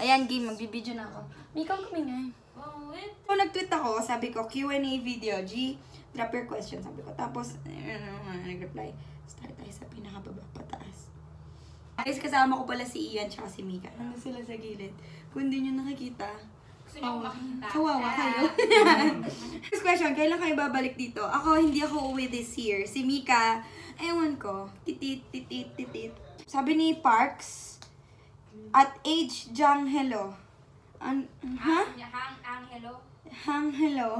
Ayan, game. Magbibideo na ako. Mikaw kami nga. So, nag-tweet ako. Sabi ko, Q&A video. G, drop your question. Sabi ko. Tapos, nag-reply. Start tayo sa pinakababa pataas. Guys, kasama ko pala si Ian tsaka si Mika. Nandun sila sa gilid. Kung hindi nyo nakikita, kawawa kayo. Next question, kailan kayo babalik dito? Ako, hindi ako uwi this year. Si Mika, ewan ko. Titit. Sabi ni Parks, at age Jang hello. Hang hello.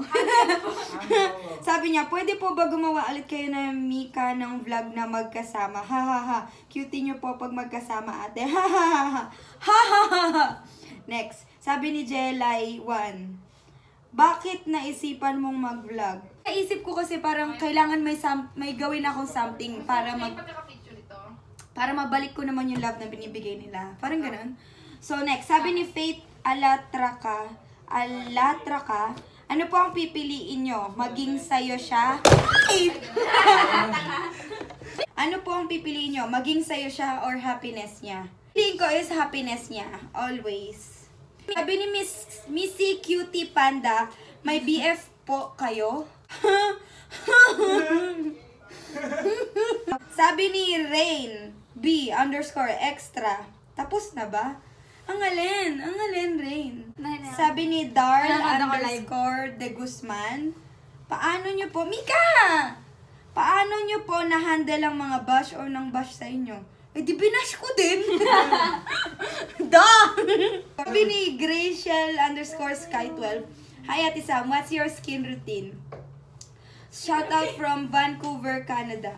Sabi niya, pwede po ba gumawa ulit kayo na Mika ng vlog na magkasama? Ha ha ha. Cutie niyo po pag magkasama ate. Ha ha ha. Ha ha ha. Next. Sabi ni Jelay 1. Bakit naisipan mong mag-vlog? Naisip ko kasi parang kailangan may gawin akong something para mabalik ko naman yung love na binibigay nila. Parang ganun. So next, sabi ni Faith Alatraka, ano po ang pipiliin nyo? Maging sayo siya? Ano po ang pipiliin nyo? Maging sayo siya or happiness niya? Piliin ko is happiness niya. Always. Sabi ni Missy Cutie Panda, may BF po kayo? Sabi ni Rain B_extra. Tapos na ba? Ang alin, Rain. Sabi ni Darl_de Guzman, paano nyo po, Mika! Paano nyo po na-handle ang mga bash or nang bash sa inyo? Eh, di binash ko din. Duh! Sabi ni Graciel_Sky12, hi Ate Sam, what's your skin routine? Shout out from Vancouver, Canada.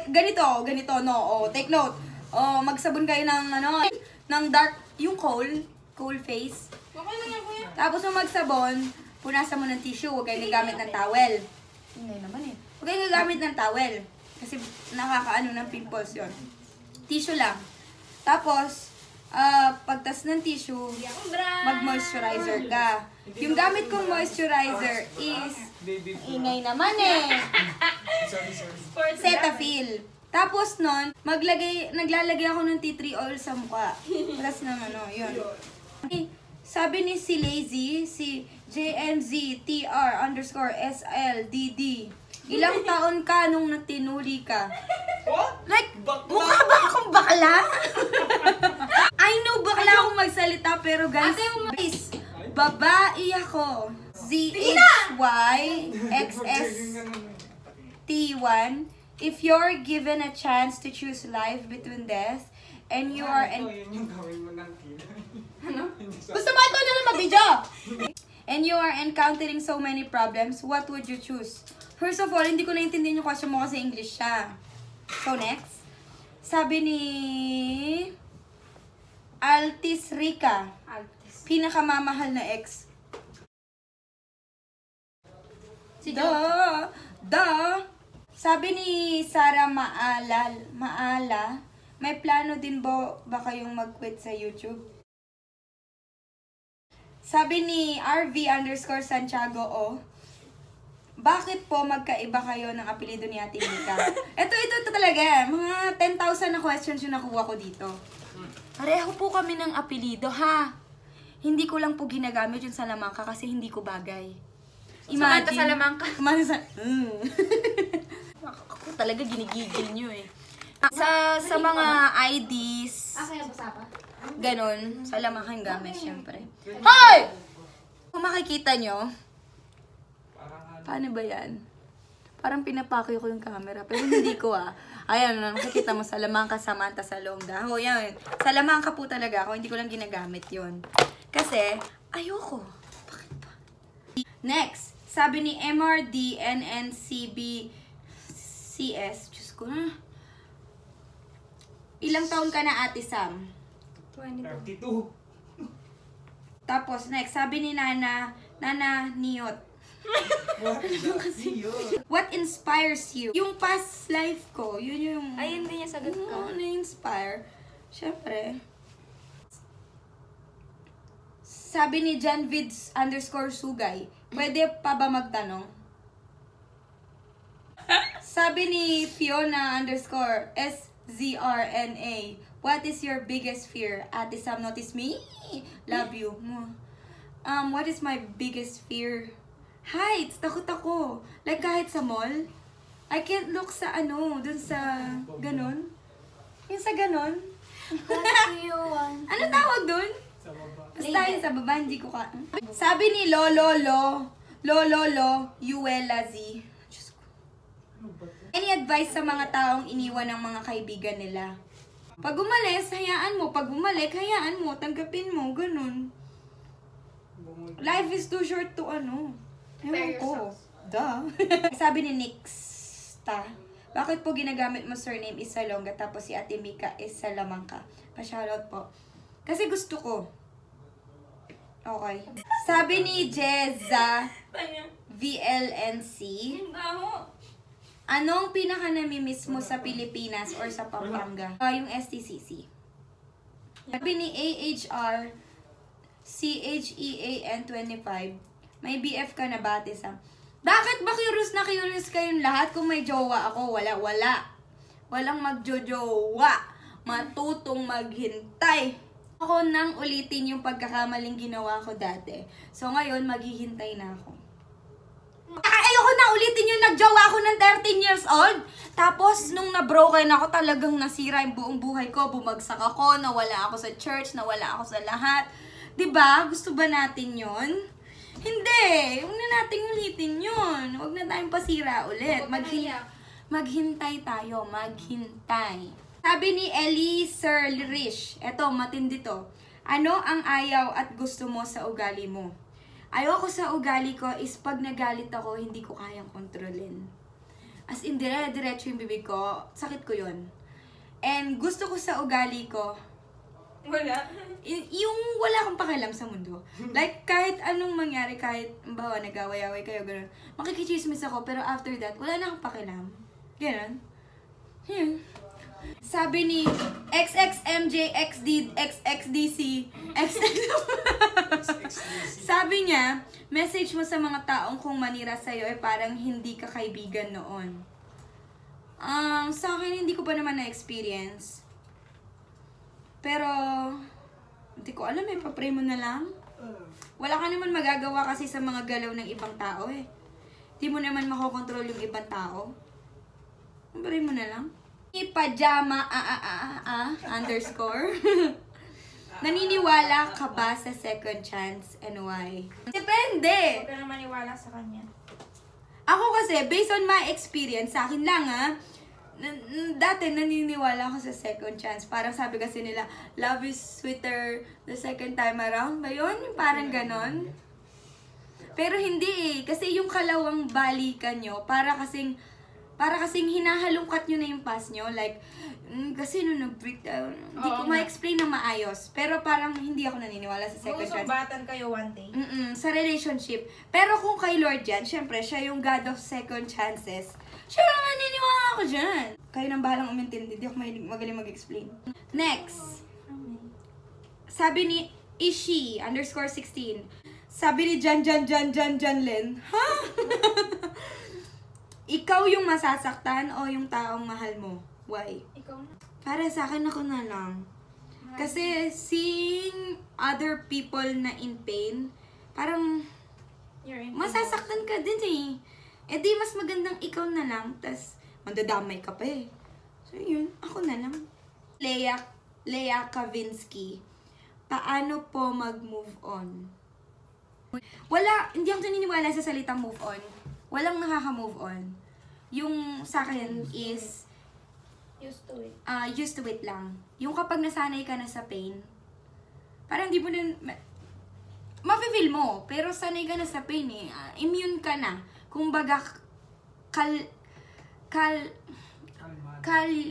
Ganito, no, take note. Magsabon kayo ng dark, yung coal face. Tapos nung magsabon, punasan mo ng tissue, huwag kayo gagamit ng towel. Hindi naman eh. Huwag kayo gagamit ng towel. Kasi nakakaano ng pimples yon. Tissue lang. Tapos, pagtas ng tissue, mag-moisturizer ka. Yung gamit kong moisturizer is, ingay naman eh. Cetaphil. Tapos nun, naglalagay ako ng tea tree oil sa mukha. Tapos naman, yun. Sabi ni si Lazy, si JNZTR_SLDD, ilang taon ka nung natinuli ka? Like, mukha ba akong bakla? I know bakla akong magsalita, pero guys, babae ako. ZHYXST1, if you're given a chance to choose life between death and you are gusto mo ikaw na lang mag-video? And you are encountering so many problems, what would you choose? First of all, hindi ko naintindihan yung question mo kasi English siya. So next, sabi ni Altis Rica, pinakamamahal na ex. Sabi ni Sarah Maala, may plano din ba kayong mag-quit sa YouTube? Sabi ni RV_Santiago, bakit po magkaiba kayo ng apelido ni Ate Mika? Ito talaga, mga 10,000 na questions yung nakuha ko dito. Pareho po kami ng apelido, ha? Hindi ko lang po ginagamit yung Salamanca kasi hindi ko bagay. Imagine. Salamanca. Ako talaga ginigigil nyo eh. Sa mga IDs, ganon, Salamanca yung gamit, syempre. Hoy! Kung makikita nyo, paano ba yan? Parang pinapakyo ko yung camera, pero hindi ko Ayan, nakikita mo, Salamanca, Samantha, Salonga. Yan. Salamanca po talaga ako, hindi ko lang ginagamit yun. Kasi, ayoko. Bakit ba? Next, sabi ni MRDNNCBCS, Diyos ko na. Ilang taon ka na, Ate Sam? 32. Tapos, next, sabi ni Nana Niot. What inspires you? Yung past life ko, yun yung... Ay, hindi niya sagot ko. Na-inspire. Siyempre. Sabi ni Janvids_Sugay, pwede pa ba magtanong? Sabi ni Fiona_SZRNA, What is your biggest fear? Ate Sam, notice me. Love you. What is my biggest fear? Heights. Takot ako. Like kahit sa mall, I can't look sa dun sa ganon. Yung sa ganon. Ano tawag dun? Sa baba. Basta yun sa baba, hindi ko ka... Sabi ni Lolo Yuela Z. Diyos ko. Ano ba ito? Any advice sa mga taong iniwan ng mga kaibigan nila? Pag umalis, hayaan mo. Pag bumalik, hayaan mo. Tanggapin mo. Ganun. Life is too short to Ewan ko. Duh. Sabi ni Nixta, bakit po ginagamit mo surname is Salonga tapos si Ate Mika is Salamangka? Pa-shoutout po. Kasi gusto ko. Okay. Sabi ni Jezza VLNC, anong pinaka-namimiss mo sa Pilipinas or sa Pampanga? Yung STCC. Sabi ni AHR CHEAN25, may BF ka na ba, Ate Sam? Bakit ba curious kayong lahat kung may jowa ako? Wala. Walang magjojowa. Matutong maghintay. Ako nang ulitin yung pagkakamaling ginawa ko dati. So ngayon, maghihintay na ako. Ayoko na ulitin yung nagjowa ako ng 13 years old. Tapos, nung na-broken ako, talagang nasira yung buong buhay ko. Bumagsak ako, nawala ako sa church, nawala ako sa lahat. Diba? Gusto ba natin yon? Hindi. Huwag na natin ulitin yun. Huwag na tayong pasira ulit. Maghintay tayo. Maghintay. Sabi ni Ellie Sir Lirish, eto, matindi to. Ano ang ayaw at gusto mo sa ugali mo? Ayaw ko sa ugali ko is pag nagalit ako, hindi ko kayang kontrolin. As in, diretso yung bibig ko. Sakit ko yun. And gusto ko sa ugali ko, yung wala akong pakialam sa mundo. Like, kahit anong mangyari, kahit, bawa, nag-away-away kayo, gano'n. Makikichismis ako, pero after that, wala na akong pakialam. Gano'n. Sabi ni XXMJXDC, sabi niya, message mo sa mga taong kung manira sa'yo ay parang hindi ka kaibigan noon. Sa akin, hindi ko pa naman na-experience. Pero, hindi ko alam papray mo na lang. Wala ka naman magagawa kasi sa mga galaw ng ibang tao Hindi mo naman makokontrol yung ibang tao. Pray mo na lang. Pajama underscore. Naniniwala ka ba sa second chance and why? Depende. Huwag ka na maniwala sa kanya. Ako kasi, based on my experience, sa akin lang dati naniniwala ako sa second chance. Parang sabi kasi nila, love is sweeter the second time around. Ba yun? Parang ganon. Pero hindi kasi yung kalawang balikan nyo, para kasing hinahalungkat nyo na yung past nyo. Like, kasi nung nag-breakdown, hindi ko ma-explain na maayos. Pero parang hindi ako naniniwala sa second chance. Susumbatan kayo one day. Sa relationship. Pero kung kay Lord yan, syempre, siya yung God of second chances. Siya lang naniniwala ako dyan. Kayo nang bahalang umintindi. Hindi ako magaling mag-explain. Next. Sabi ni Ishi, _16. Sabi ni Janlen. Ha? Ikaw yung masasaktan o yung taong mahal mo? Why? Ikaw na. Para sa akin, ako na lang. Kasi seeing other people na in pain, parang masasaktan ka din Eh di mas magandang ikaw na lang, tas mandadamay ka pa So yun, ako na lang. Lea Kavinsky, paano po mag-move on? Hindi ako naniniwala sa salitang move on. Walang nakaka-move on. Yung sa akin is used to it. Used to it lang. Yung kapag nasanay ka na sa pain, parang di mo na mafe-feel mo, pero sanay ka na sa pain immune ka na. Kung baga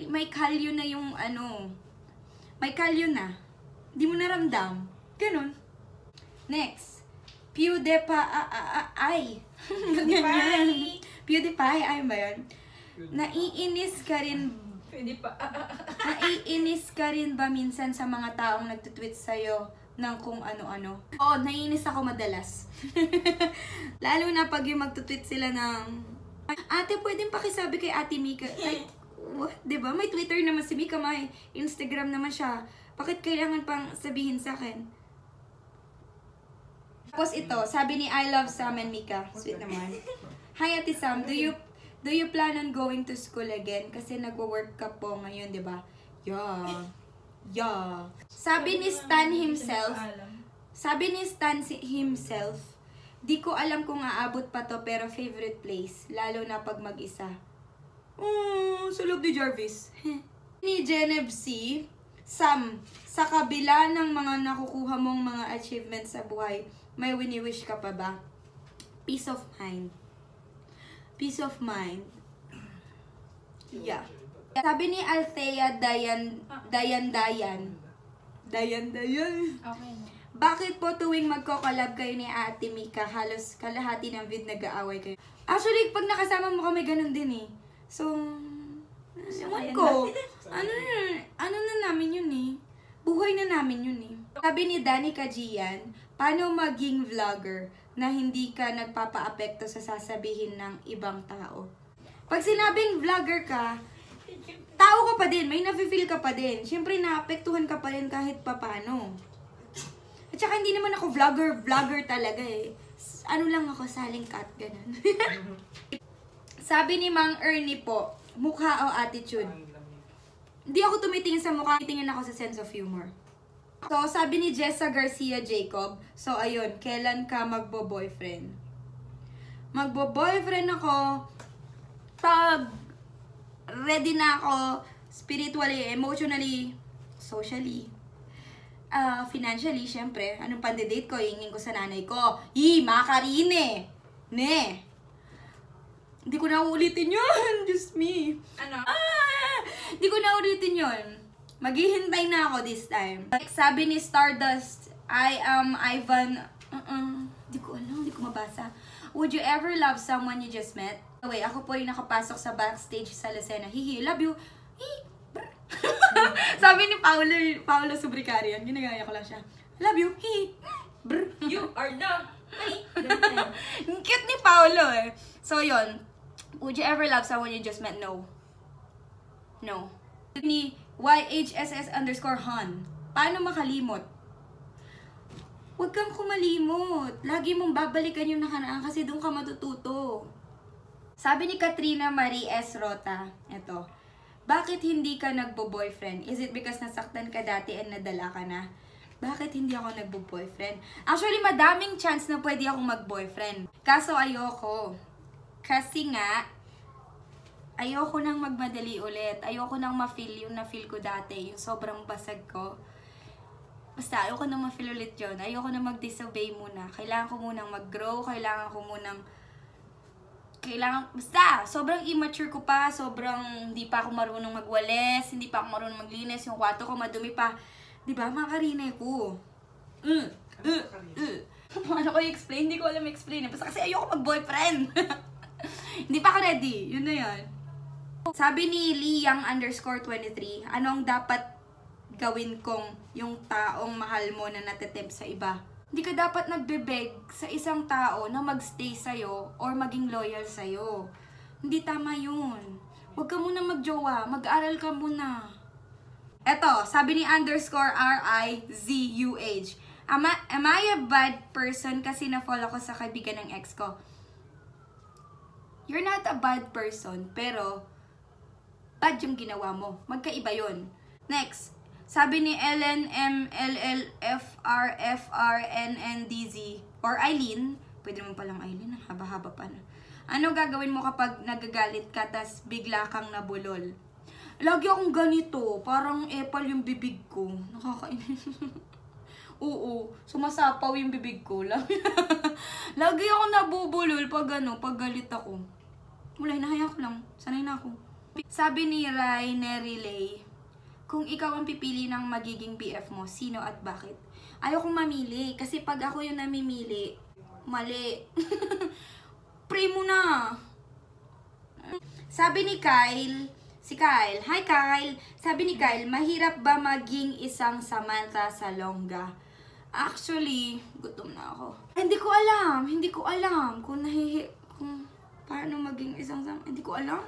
may kalyo na yung may kalyo na. Di mo naramdam. Ganun. Next. PewDiePie. PewDiePie, ayun ba yun? Naiinis ka rin ba minsan sa mga taong nagtutweet sa'yo ng kung ano-ano? Oo, naiinis ako madalas. Lalo na pag yung magtutweet sila ng, ate, pwedeng pakisabi kay Ate Mika. Like, what? Diba? May Twitter naman si Mika, may Instagram naman siya. Bakit kailangan pang sabihin sa akin? Tapos ito, sabi ni I love Sam and Mika. Sweet naman. Hi, Ate Sam. Do you plan on going to school again? Kasi nagwo-work ka po ngayon, di ba? Yeah. Sabi ni Stan himself, di ko alam kung aabot pa to, pero favorite place. Lalo na pag mag-isa. Sa loob ni Jarvis. Ni Genevieve C. Sam, sa kabila ng mga nakukuha mong mga achievements sa buhay, may wini-wish ka pa ba? Peace of mind. Peace of mind. Yeah. Sabi ni Althea Dayan. Okay na. Bakit po tuwing magko-collab kayo ni Ate Mika, halos kalahati ng vid nag-aaway kayo? Actually, pag nakasama mo kami, ganun din eh. So, ewan ko. Ano na namin yun eh. Buhay na namin yun eh. Sabi ni Danny Kajian, paano maging vlogger na hindi ka nagpapa-apekto sa sasabihin ng ibang tao? Pag sinabing vlogger ka, tao ka pa din, may nafe-feel ka pa din. Siyempre, naapektuhan ka pa rin kahit papano. At saka hindi naman ako vlogger talaga eh. Ano lang ako, saling cat, ganun. Sabi ni Mang Ernie po, mukha o attitude? Hindi ako tumitingin sa mukha, tingin ako sa sense of humor. So, sabi ni Jessa Garcia Jacob, so ayun, kailan ka magbo-boyfriend? Magbo-boyfriend ako pag ready na ako spiritually, emotionally, socially, financially, syempre. Anong pandidate ko? Hingin ko sa nanay ko. Makarine! Ne! Hindi ko na ulitin yun. Just me. Ano? Hindi ko na ulitin yun. Maghihintay na ako this time. Sabi ni Stardust, I am Ivan. Hindi ko alam, hindi ko mabasa. Would you ever love someone you just met? Wait, ako po yung nakapasok sa backstage sa Lucena. Hihi, love you. Sabi ni Paolo Subricarian, ginagaya ko lang siya. Love you. You are not. Ang cute ni Paolo eh. So yun, would you ever love someone you just met? No. No. Ni YHSS_Han. Paano makalimot? Huwag kang kumalimot. Lagi mong babalikan yung nakaraan kasi doon ka matututo. Sabi ni Katrina Marie S. Rota, eto, bakit hindi ka nagbo-boyfriend? Is it because nasaktan ka dati and nadala ka na? Bakit hindi ako nagbo-boyfriend? Actually, madaming chance na pwede akong mag-boyfriend. Kaso ayoko. Kasi nga, ayoko nang magmadali ulit. Ayoko nang ma-feel yung na-feel ko dati. Yung sobrang basag ko. Basta, ayoko nang ma-feel ulit yun. Ayoko nang mag-disobey muna. Kailangan ko munang mag-grow. Basta, sobrang immature ko pa. Sobrang hindi pa ako marunong magwalis. Hindi pa ako marunong maglinis. Yung kwarto ko madumi pa. Diba, mga karinay ko. Paano ko i-explain? Hindi ko alam i-explain. Basta kasi ayoko mag-boyfriend. Hindi pa ako ready. Yun na yun. Sabi ni Liang_23, anong dapat gawin kong yung taong mahal mo na natitempt sa iba? Hindi ka dapat nagbebeg sa isang tao na magstay sa'yo or maging loyal sa'yo. Hindi tama yun. Huwag ka muna magjowa. Mag-aral ka muna. Eto, sabi ni _RIZUH. Am I a bad person kasi na-follow ko sa kaibigan ng ex ko? You're not a bad person, pero bad yung ginawa mo. Magkaiba yun. Next, sabi ni LNMLLFRFRNNDZ or Eileen, pwede naman palang Eileen, haba-haba pa na. Ano gagawin mo kapag nagagalit ka tas bigla kang nabulol? Lagi akong ganito, parang epal yung bibig ko. Nakakainis. Oo, sumasapaw yung bibig ko. Lagi akong nabubulol pag galit ako. Wala, hinahaya ko lang. Sanay na ako. Sabi ni Rainer Relay, kung ikaw ang pipili ng magiging BF mo, sino at bakit? Ayokong mamili, kasi pag ako yung namimili, mali. Pray mo na. Sabi ni Kyle, hi Kyle. Sabi ni Kyle, mahirap ba maging isang Samantha Salonga? Actually, gutom na ako. Hindi ko alam kung paano maging isang Samantha. Hindi ko alam.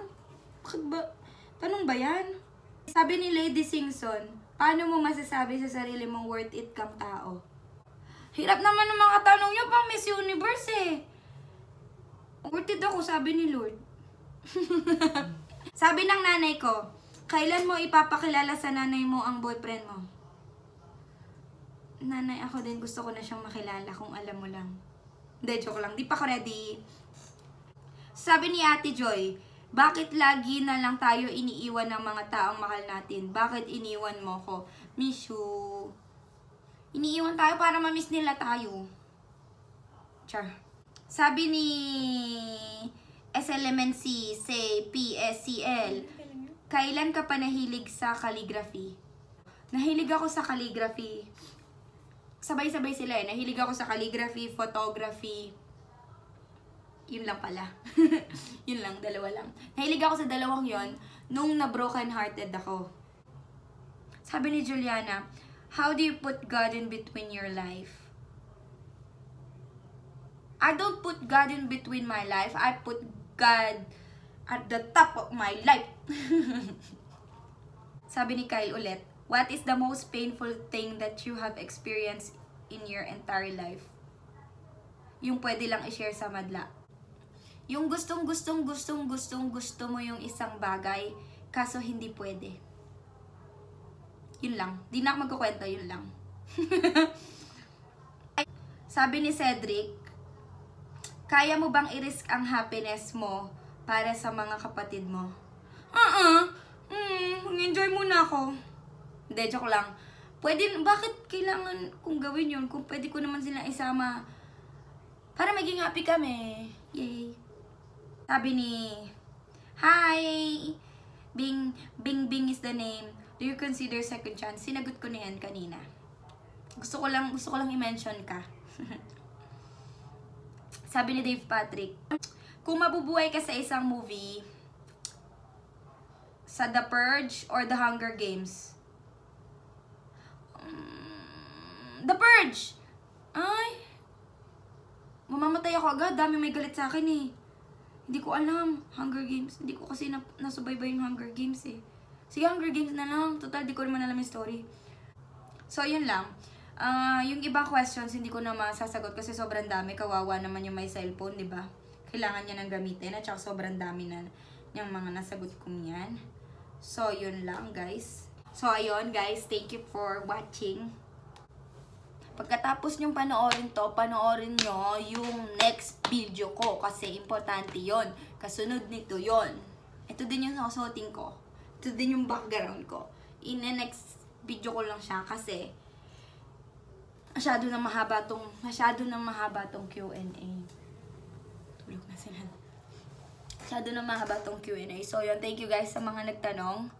Bakit ba? Tanong ba yan? Sabi ni Lady Singson, paano mo masasabi sa sarili mong worth it kang tao? Hirap naman ng mga tanong nyo pang Miss Universe eh. Worth it ako, sabi ni Lord. Sabi ng nanay ko, kailan mo ipapakilala sa nanay mo ang boyfriend mo? Nanay, ako din gusto ko na siyang makilala kung alam mo lang. Hindi, joke lang. Di pa ako ready. Sabi ni Ate Joy, bakit lagi na lang tayo iniiwan ng mga taong mahal natin? Bakit iniwan mo ko? Miss you. Iniiwan tayo para ma-miss nila tayo. Char. Sabi ni SLMNC, say PSCL, kailan ka pa nahilig sa calligraphy? Nahilig ako sa calligraphy. Sabay-sabay sila eh. Nahilig ako sa calligraphy, photography. Yun lang pala. Yun lang, dalawa lang. Nahilig ako sa dalawang yon nung na-broken hearted ako. Sabi ni Juliana, how do you put God in between your life? I don't put God in between my life. I put God at the top of my life. Sabi ni Kyle ulit, what is the most painful thing that you have experienced in your entire life? Yung pwede lang i-share sa madla. Yung gustong gusto mo yung isang bagay, kaso hindi pwede. Yun lang. Di na ako magkukwento, yun lang. Sabi ni Cedric, kaya mo bang i-risk ang happiness mo para sa mga kapatid mo? Enjoy muna ako. Hindi, joke lang. Pwede, bakit kailangan kong gawin yun kung pwede ko naman silang isama para maging happy kami? Yay. Sabi ni, hi, Bing is the name. Do you consider second chance? Sinagot ko na yan kanina. Gusto ko lang i-mention ka. Sabi ni Dave Patrick, kung mabubuhay ka sa isang movie, sa The Purge or The Hunger Games? The Purge! Ay! Mamamatay ako agad. Dami may galit sa akin eh. Hindi ko alam. Hunger Games. Hindi ko kasi nasubaybay yung Hunger Games eh. Sige, Hunger Games na lang. Total, di ko naman alam yung story. So, yun lang. Yung ibang questions, hindi ko na masasagot kasi sobrang dami. Kawawa naman yung may cellphone, di ba? Kailangan niya nang gamitin at saka sobrang dami na yung mga nasagot kong yan. So, yun lang, guys. So, ayun, guys. Thank you for watching. Pagkatapos nyong panoorin to, panoorin nyo yung next video ko kasi importante yon. Kasunod nito yon. Ito din yung susuotin ko. Ito din yung background ko. In the next video ko lang siya kasi masyado na mahaba tong Q&A. Tulog na sila. Masyado na mahaba tong Q&A. So, yun. Thank you guys sa mga nagtanong.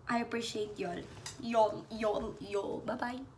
I appreciate y'all. Y'all. Bye-bye.